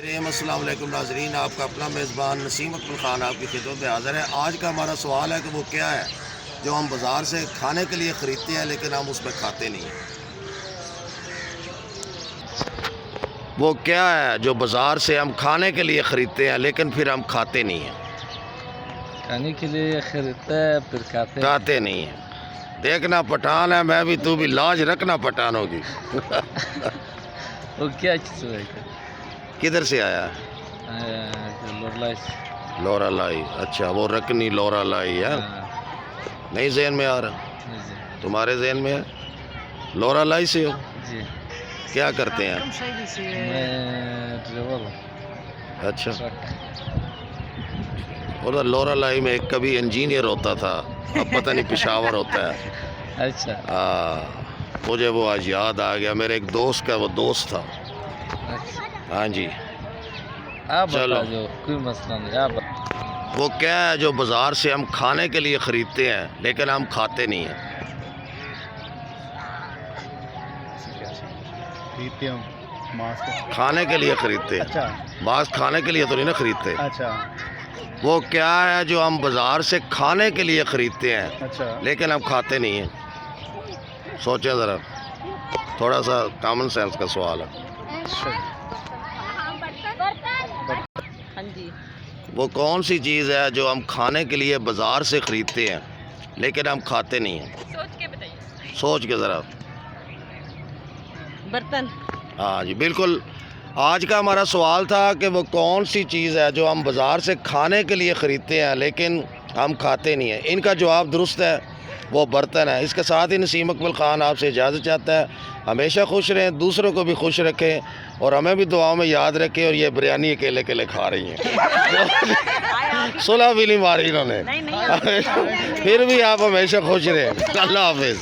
अस्सलाम वालेकुम नाज़रीन, आपका अपना मेज़बान नसीम अकमल ख़ान आपकी खिदमत में हाज़िर है। आज का हमारा सवाल है कि वो क्या है जो हम बाज़ार से खाने के लिए ख़रीदते हैं लेकिन हम उसमें खाते नहीं हैं। वो क्या है जो बाज़ार से हम खाने के लिए ख़रीदते हैं लेकिन फिर हम खाते नहीं हैं। खाने के लिए खरीदते हैं फिर खाते नहीं हैं। देखना पठान है, मैं भी, तू भी लाज रखना पठानों की। वो क्या चीज़ है? किधर से आया? लोरा लाई। अच्छा, वो रकनी लोरा लाई है। नहीं ज़हन में आ रहा? तुम्हारे ज़हन में है? लोरा लाई से हो? जी। क्या करते हैं? मैं ड्राइवर हूँ। अच्छा, उधर लोरा लाई में कभी इंजीनियर होता था, अब पता नहीं पेशावर होता है। अच्छा, मुझे वो आज याद आ गया, मेरे एक दोस्त का वो दोस्त था। हाँ जी, आप चलो। बता दो, कोई मसला नहीं, आप वो क्या है जो बाज़ार से हम खाने के लिए ख़रीदते हैं लेकिन हम खाते नहीं हैं। खाने के लिए ख़रीदते हैं। अच्छा। मांस खाने के लिए तो नहीं ना ख़रीदते। अच्छा। वो क्या है जो हम बाज़ार से खाने के लिए ख़रीदते हैं अच्छा। लेकिन हम खाते नहीं हैं। सोचें ज़रा, थोड़ा सा कॉमन सेंस का सवाल है। हाँ जी। वो कौन सी चीज़ है जो हम खाने के लिए बाज़ार से ख़रीदते हैं लेकिन हम खाते नहीं हैं? सोच के बताइए। सोच के ज़रा। बर्तन। हाँ जी, बिल्कुल। आज का हमारा सवाल था कि वो कौन सी चीज़ है जो हम बाज़ार से खाने के लिए ख़रीदते हैं लेकिन हम खाते नहीं हैं। इनका जवाब दुरुस्त है, वो बर्तन है। इसके साथ ही नसीम अकमल ख़ान आपसे इजाज़त चाहता है। हमेशा खुश रहें, दूसरों को भी खुश रखें और हमें भी दुआओं में याद रखें। और ये बिरयानी अकेले अकेले खा रही हैं। सुलह भी नहीं मारी इन्होंने। नहीं, फिर भी आप हमेशा खुश रहें। अल्लाह हाफिज़।